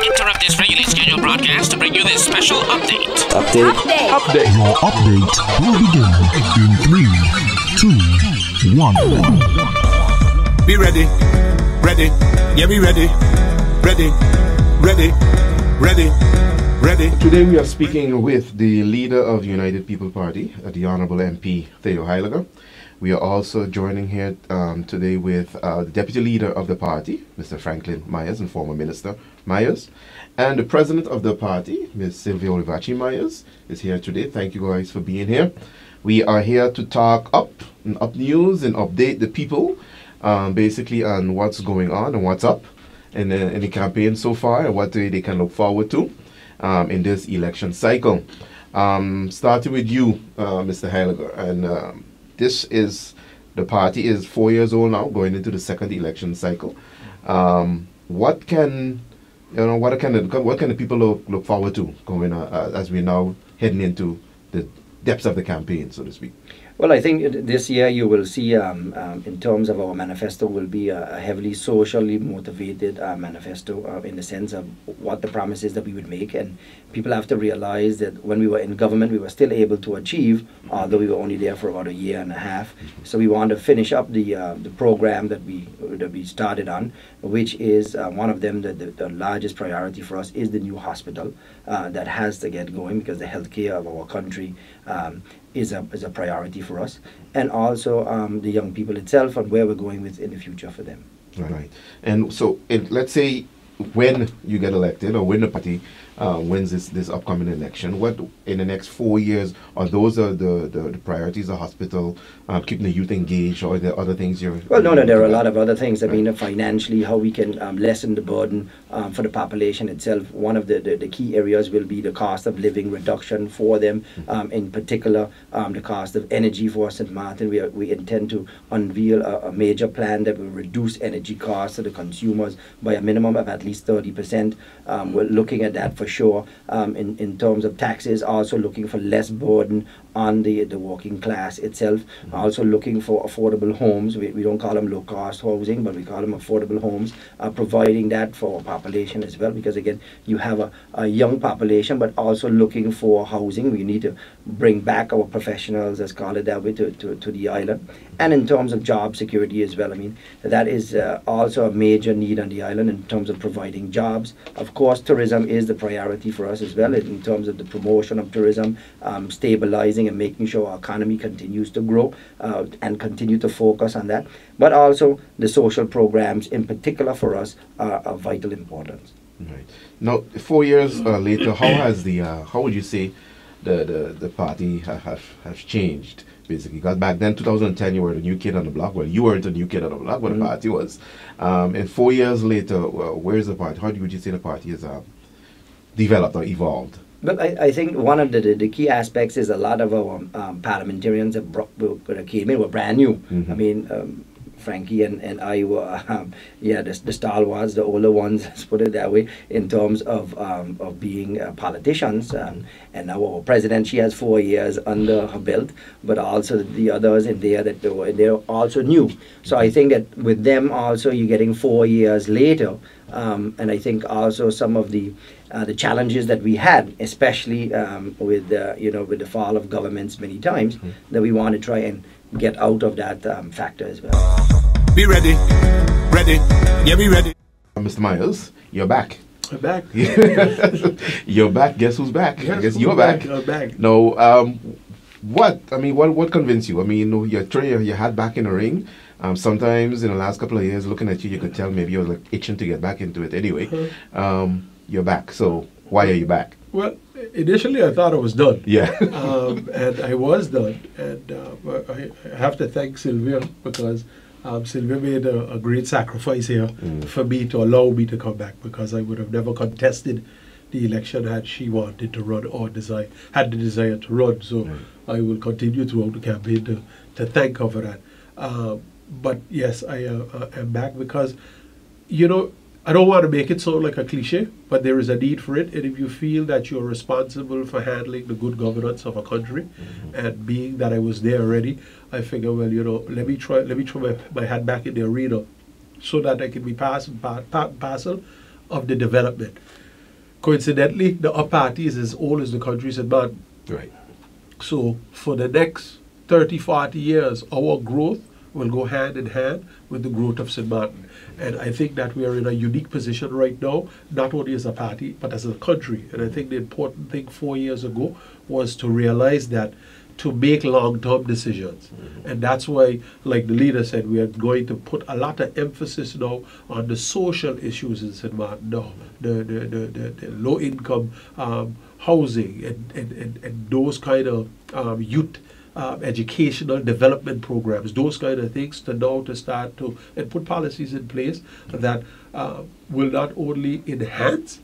interrupt this regularly scheduled broadcast to bring you this special update. Update. Your update will begin in 3, 2, 1. Be ready. Ready. Yeah, be ready. Ready. Ready. Ready. Ready. Today we are speaking with the leader of the United People Party, the Honorable MP Theo Heyliger. We are also joining here today with the Deputy Leader of the party, Mr. Franklin Meyers, and former Minister Meyers. And the President of the party, Ms. Silvie Meyers, is here today. Thank you guys for being here. We are here to talk up news and update the people basically on what's going on and what's up in the campaign so far and what they can look forward to in this election cycle. Starting with you, Mr. Heyliger, and this is, the party is 4 years old now, going into the second election cycle. What can the people look forward to going as we're now heading into the depths of the campaign, so to speak? Well, I think this year you will see, in terms of our manifesto, will be a heavily socially motivated manifesto in the sense of what the promises that we would make. And people have to realize that when we were in government, we were still able to achieve, although we were only there for about a year and a half. So we want to finish up the program that we started on, which is one of them, the largest priority for us is the new hospital that has to get going, because the healthcare of our country is a priority for us, and also the young people itself and where we're going with in the future for them. Right. And so let's say when you get elected or when the party wins this upcoming election, what in the next 4 years are those the priorities? The hospital, keeping the youth engaged, or are there other things you're... Well, no, there are a lot of other things. I mean, financially, how we can lessen the burden for the population itself. One of the key areas will be the cost of living reduction for them. In particular, the cost of energy for St. Martin. We intend to unveil a major plan that will reduce energy costs to the consumers by a minimum of at least 30%. We're looking at that for sure. In terms of taxes, also looking for less burden on the working class itself. Also looking for affordable homes. We don't call them low-cost housing, but we call them affordable homes, providing that for our population as well, because again, you have a young population, but also looking for housing. We need to bring back our professionals, let's call it that way, to the island. And in terms of job security as well, I mean, that is also a major need on the island in terms of providing jobs. Of course, tourism is the priority for us as well, in terms of the promotion of tourism, stabilizing and making sure our economy continues to grow and continue to focus on that. But also the social programs in particular for us are of vital importance. Right. Now, 4 years later, how would you say the party has changed? Basically, because back then, 2010, you were the new kid on the block. Well, you weren't the new kid on the block, but the party was. And 4 years later, where's the party? How would you say the party has developed or evolved? But I think one of the key aspects is a lot of our parliamentarians that came in were brand new. I mean, Frankie and I were, the stalwarts, the older ones, let's put it that way, in terms of being politicians. And now our president, she has 4 years under her belt, but also the others in there they're also new. So I think that with them also, you're getting 4 years later. And I think also some of the challenges that we had, especially with the fall of governments many times, that we want to try and get out of that factor as well. Be ready. Ready. Yeah, be ready. Mr. Meyers, you're back. I'm back. You're back. Guess who's back? I guess you're back. I'm back. No, what convinced you? I mean, you throw your hat back in the ring. Sometimes in the last couple of years, looking at you could tell maybe you were like itching to get back into it anyway. You're back. So why are you back? Well, initially I thought I was done. Yeah. And I was done. And I have to thank Silvia, because Silvia made a great sacrifice here for me to allow me to come back, because I would have never contested the election had she wanted to run or had the desire to run. So I will continue throughout the campaign to thank her for that. But yes, I am back because, I don't want to make it sound like a cliche, but there is a need for it. And if you feel that you're responsible for handling the good governance of a country, and being that I was there already, I figure, well, let me try my hand back in the arena so that I can be parcel of the development. Coincidentally, the up party is as old as the country St. Martin. Right. So for the next 30, 40 years, our growth will go hand in hand with the growth of St. Martin. And I think that we are in a unique position right now, not only as a party, but as a country. And I think the important thing 4 years ago was to realize that to make long-term decisions. And that's why, like the leader said, we are going to put a lot of emphasis now on the social issues in St. Martin, the low-income housing and those kind of youth educational development programs, those kind of things, to start to and put policies in place that will not only enhance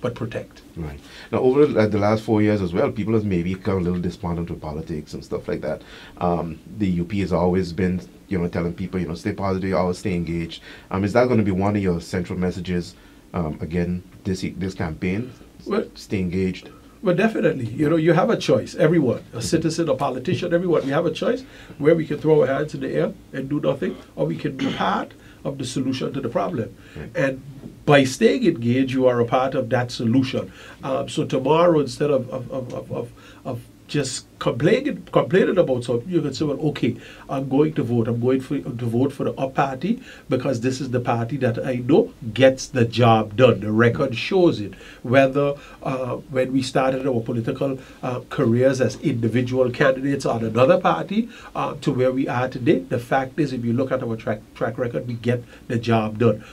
but protect. Right. Now, over the last 4 years as well, people have maybe become a little despondent with politics and stuff like that. The UP has always been, telling people, stay positive, always stay engaged. Is that going to be one of your central messages again this campaign? Well, stay engaged. Well, definitely. You have a choice. Everyone, a citizen, a politician, everyone, we have a choice where we can throw our hands in the air and do nothing, or we can be part of the solution to the problem. Right. And by staying engaged, you are a part of that solution. So tomorrow, instead of just complaining about something, you can say, well, okay, I'm going to vote. I'm going to vote for the up party because this is the party that I know gets the job done. The record shows it. Whether when we started our political careers as individual candidates on another party to where we are today, the fact is, if you look at our track record, we get the job done.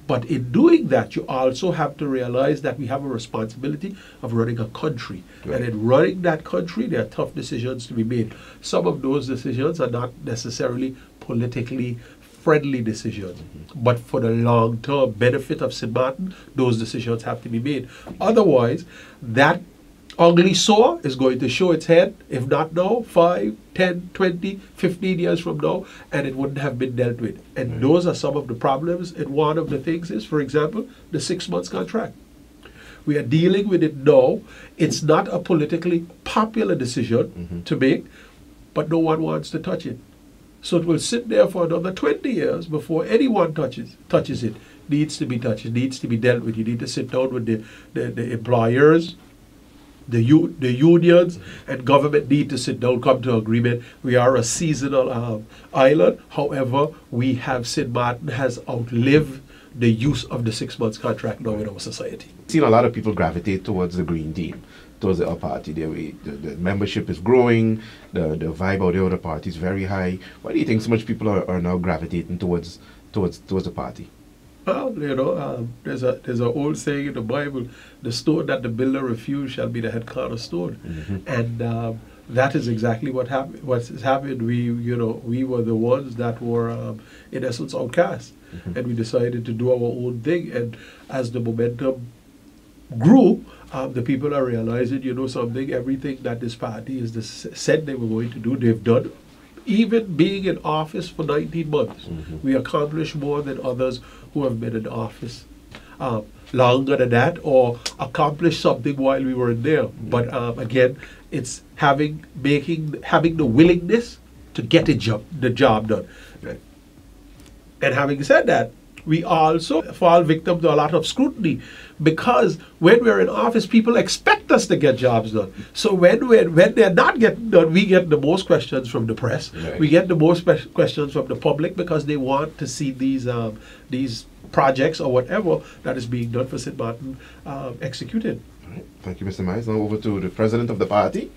But in doing that, you also have to realize that we have a responsibility of running a country. Right. And in running that country, there are tough decisions to be made. Some of those decisions are not necessarily politically friendly decisions. But for the long-term benefit of St. Martin, those decisions have to be made. Otherwise, that ugly sore is going to show its head, if not now, 5, 10, 20, 15 years from now, and it wouldn't have been dealt with. And those are some of the problems. And one of the things is, for example, the 6 months contract. We are dealing with it now. It's not a politically popular decision to make, but no one wants to touch it. So it will sit there for another 20 years before anyone touches it. Needs to be touched. It needs to be dealt with. You need to sit down with the employers, the unions, and government need to sit down, come to agreement. We are a seasonal island. However, St. Martin has outlived the use of the 6 months contract now in our society. I've seen a lot of people gravitate towards the Green Team, towards the up party. The membership is growing, the vibe out there of the party is very high. Why do you think so much people are now gravitating towards the party? Well, there's an old saying in the Bible: the stone that the builder refused shall be the head cornerstone. And that is exactly what happened. What's happened? We were the ones that were, in essence, outcast, and we decided to do our own thing. And as the momentum grew, the people are realizing, something. Everything that this party said they were going to do, they've done. Even being in office for 19 months, we accomplished more than others who have been in office longer than that, or accomplished something while we were in there. But again, it's having the willingness to get the job done. Right. And having said that, we also fall victim to a lot of scrutiny, because when we're in office, people expect us to get jobs done. So when they're not getting done, we get the most questions from the press. Right. We get the most questions from the public, because they want to see these projects or whatever that is being done for St. Martin executed. All right. Thank you, Mr. Meyers. Now over to the president of the party,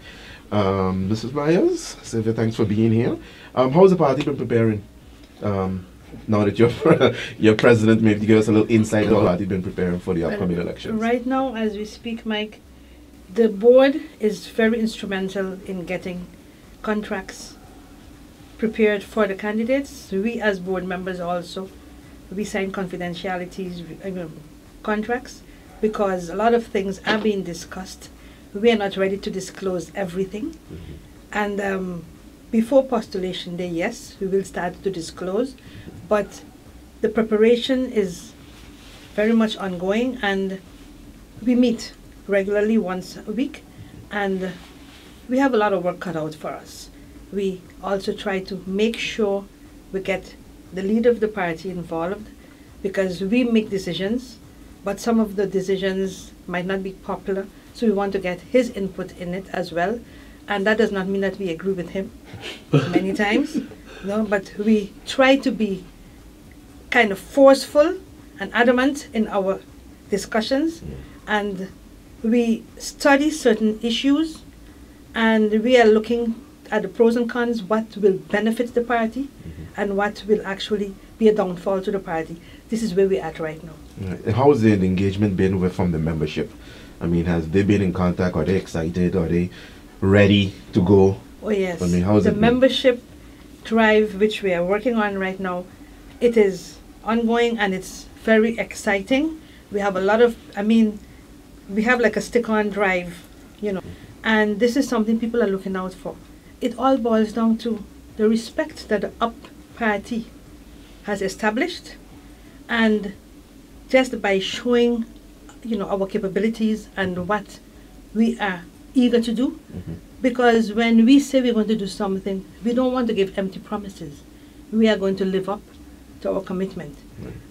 Mrs. Meyers. Silvie, thanks for being here. How has the party been preparing? Now that you're president, maybe give us a little insight on how you've been preparing for the upcoming elections. Right now, as we speak, Mike, the board is very instrumental in getting contracts prepared for the candidates. We as board members also, we sign contracts, because a lot of things are being discussed. We are not ready to disclose everything. And before postulation day, yes, we will start to disclose, but the preparation is very much ongoing, and we meet regularly once a week, and we have a lot of work cut out for us. We also try to make sure we get the leader of the party involved, because we make decisions, but some of the decisions might not be popular. So we want to get his input in it as well. And that does not mean that we agree with him many times, no, but we try to be kind of forceful and adamant in our discussions, and we study certain issues, and we are looking at the pros and cons, what will benefit the party and what will actually be a downfall to the party. This is where we're at right now. Right. And how has the engagement been from the membership? I mean, has they been in contact? Are they excited? Are they ready to go? Oh yes. I mean, how is the it been? membership drive, which we are working on right now, it is ongoing and it's very exciting. We have a lot of, we have like a stick-on drive, and this is something people are looking out for. It all boils down to the respect that the UP party has established, and just by showing, our capabilities and what we are eager to do. Because when we say we're going to do something, we don't want to give empty promises. We are going to live up to our commitment.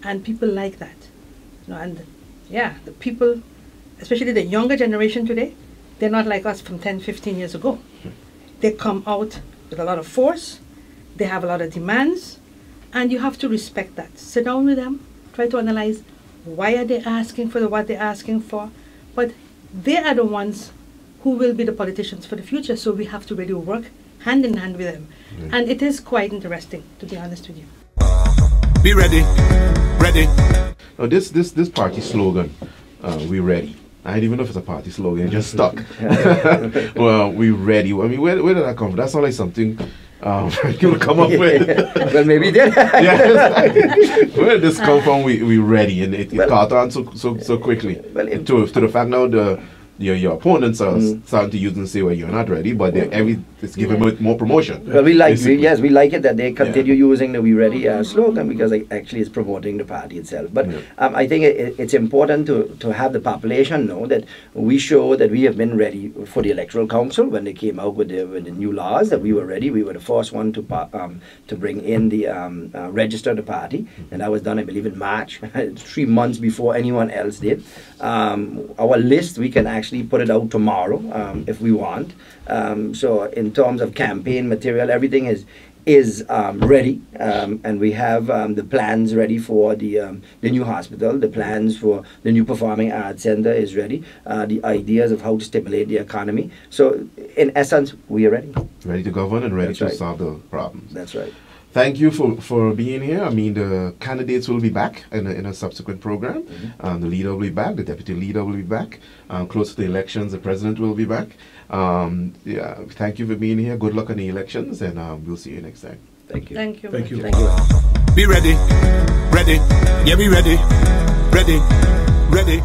And people like that. And yeah, the people, especially the younger generation today, they're not like us from 10, 15 years ago. They come out with a lot of force, they have a lot of demands, and you have to respect that. Sit down with them, try to analyze why are they asking for what they're asking for, but they are the ones who will be the politicians for the future, so we have to really work hand in hand with them. And it is quite interesting, to be honest with you. Be ready, ready. Now this party slogan, we ready. I don't even know if it's a party slogan, it just stuck. Well, we ready. I mean, where did that come from? That sounds like something Frankie would come up with. Well, maybe they did. Where did this come from? We ready, and it caught on so quickly. Well, to the fact now your opponents are starting to use and say, well, you're not ready, but it's giving more promotion. Well, we like it that they continue using the "We Ready" slogan, because it actually is promoting the party itself. But I think it's important to have the population know that we show that we have been ready for the Electoral Council when they came out with the new laws, that we were ready. We were the first one to bring in the register the party, and that was done, I believe, in March, 3 months before anyone else did. Our list, we can actually put it out tomorrow if we want. So in terms of campaign material, everything is ready, and we have the plans ready for the new hospital. The plans for the new Performing Arts Center is ready. The ideas of how to stimulate the economy. So in essence, we are ready. Ready to govern and ready to solve the problems. That's right. Thank you for being here. I mean, the candidates will be back in a subsequent program. The leader will be back. The deputy leader will be back. Close to the elections, the president will be back. Thank you for being here. Good luck on the elections, and we'll see you next time. Thank you. Thank you. Thank you. Thank you. Be ready, ready. Yeah, be ready, ready, ready.